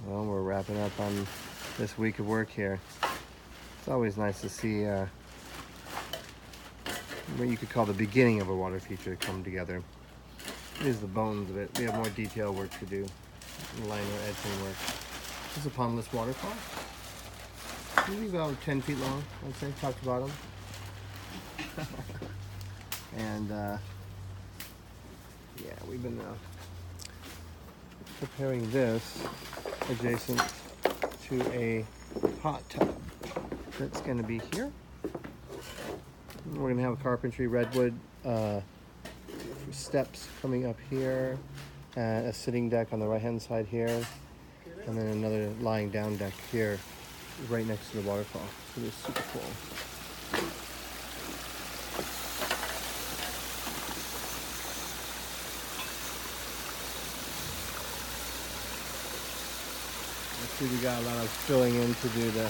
Well, we're wrapping up on this week of work here. It's always nice to see what you could call the beginning of a water feature come together. Here's the bones of it. We have more detail work to do. Liner edging work. This is a Pondless Waterfall. Maybe about 10 feet long, I'd say, top to bottom. And yeah, we've been preparing this adjacent to a hot tub that's going to be here. We're going to have a carpentry redwood steps coming up here, a sitting deck on the right hand side here, and then another lying down deck here right next to the waterfall. So it's super cool. We got a lot of filling in to do to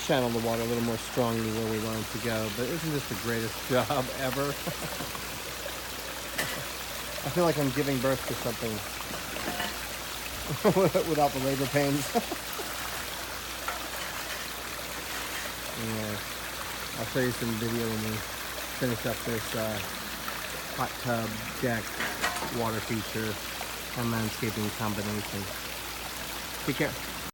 channel the water a little more strongly where we want it to go, but isn't this the greatest job ever? I feel like I'm giving birth to something without the labor pains. Anyway, I'll show you some video when we finish up this hot tub, deck, water feature, and landscaping combination. Take care.